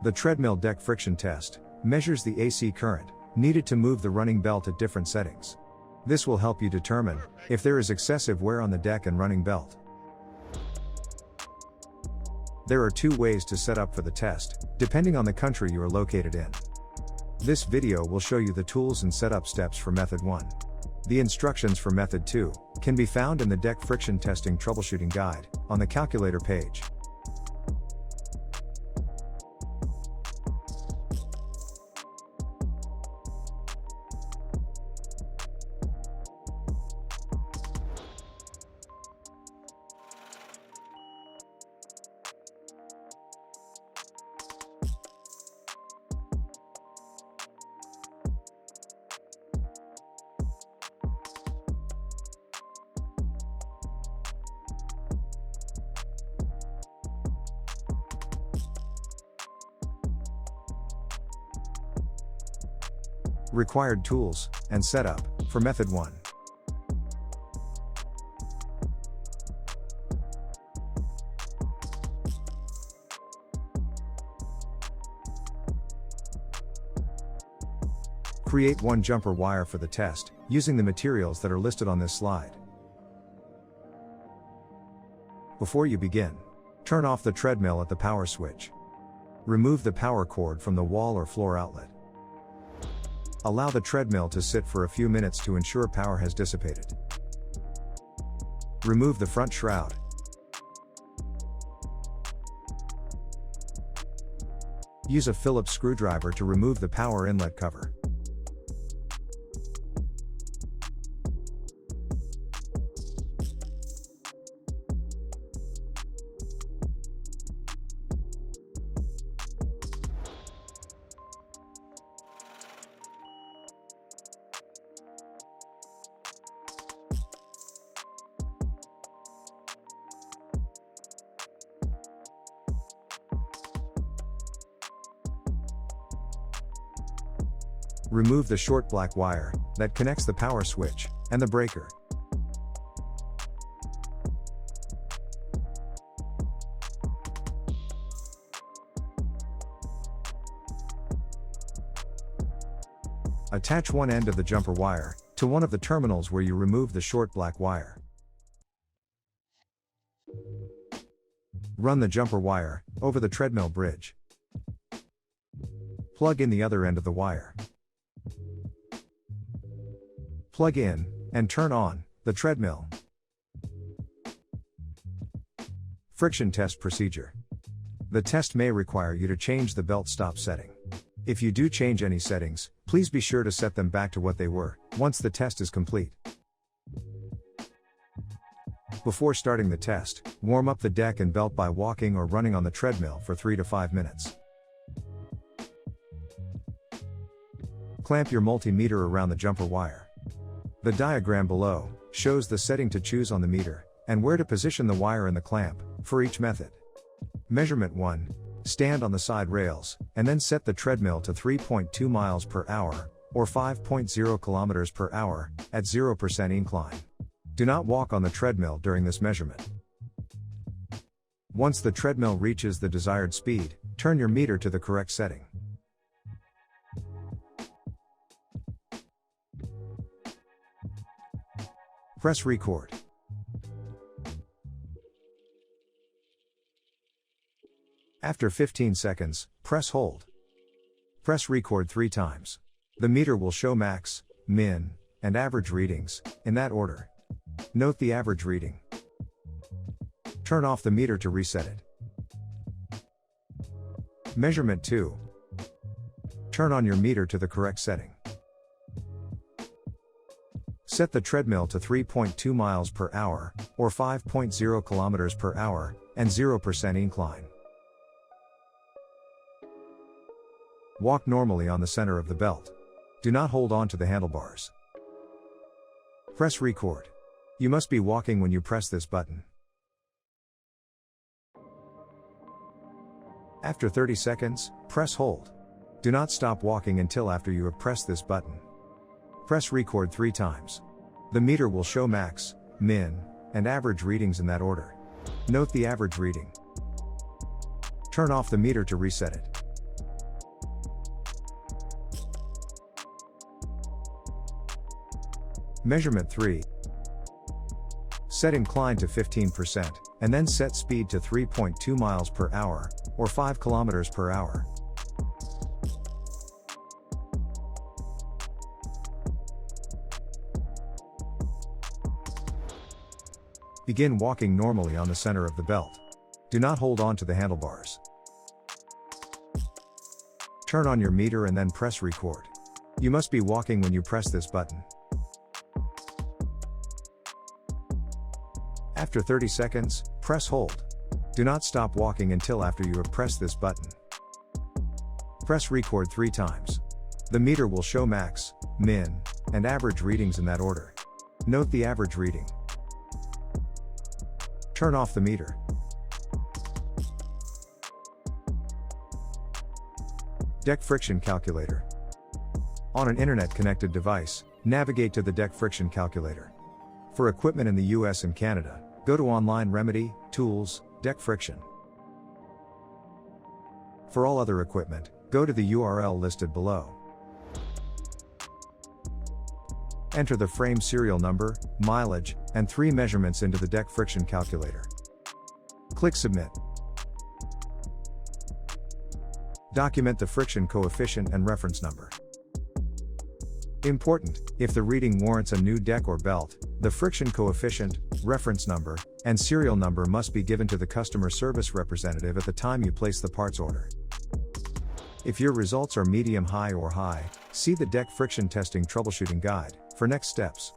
The treadmill deck friction test measures the AC current needed to move the running belt at different settings. This will help you determine if there is excessive wear on the deck and running belt. There are two ways to set up for the test, depending on the country you are located in. This video will show you the tools and setup steps for method 1. The instructions for method 2 can be found in the deck friction testing troubleshooting guide on the calculator page. Required tools and setup for method 1. Create one jumper wire for the test, using the materials that are listed on this slide. Before you begin, turn off the treadmill at the power switch. Remove the power cord from the wall or floor outlet. Allow the treadmill to sit for a few minutes to ensure power has dissipated. Remove the front shroud. Use a Phillips screwdriver to remove the power inlet cover. Remove the short black wire that connects the power switch and the breaker. Attach one end of the jumper wire to one of the terminals where you remove the short black wire. Run the jumper wire over the treadmill bridge. Plug in the other end of the wire. Plug in and turn on the treadmill. Friction test procedure. The test may require you to change the belt stop setting. If you do change any settings, please be sure to set them back to what they were once the test is complete. Before starting the test, warm up the deck and belt by walking or running on the treadmill for 3 to 5 minutes. Clamp your multimeter around the jumper wire. The diagram below shows the setting to choose on the meter and where to position the wire in the clamp for each method. Measurement 1. Stand on the side rails and then set the treadmill to 3.2 miles per hour or 5.0 kilometers per hour at 0% incline. Do not walk on the treadmill during this measurement. Once the treadmill reaches the desired speed, turn your meter to the correct setting. Press record. After 15 seconds, press hold. Press record 3 times. The meter will show max, min, and average readings, in that order. Note the average reading. Turn off the meter to reset it. Measurement 2. Turn on your meter to the correct setting. Set the treadmill to 3.2 miles per hour, or 5.0 kilometers per hour, and 0% incline. Walk normally on the center of the belt. Do not hold on to the handlebars. Press record. You must be walking when you press this button. After 30 seconds, press hold. Do not stop walking until after you have pressed this button. Press record 3 times. The meter will show max, min, and average readings in that order. Note the average reading. Turn off the meter to reset it. Measurement 3. Set incline to 15%, and then set speed to 3.2 miles per hour, or 5 kilometers per hour. Begin walking normally on the center of the belt. Do not hold on to the handlebars. Turn on your meter and then press record. You must be walking when you press this button. After 30 seconds, press hold. Do not stop walking until after you have pressed this button. Press record 3 times. The meter will show max, min, and average readings in that order. Note the average reading. Turn off the meter. Deck friction calculator. On an internet-connected device, navigate to the deck friction calculator. For equipment in the US and Canada, go to Online Remedy, Tools, Deck Friction. For all other equipment, go to the URL listed below. Enter the frame serial number, mileage, and 3 measurements into the deck friction calculator. Click Submit. Document the friction coefficient and reference number. Important, if the reading warrants a new deck or belt, the friction coefficient, reference number, and serial number must be given to the customer service representative at the time you place the parts order. If your results are medium high or high, see the deck friction testing troubleshooting guide for next steps.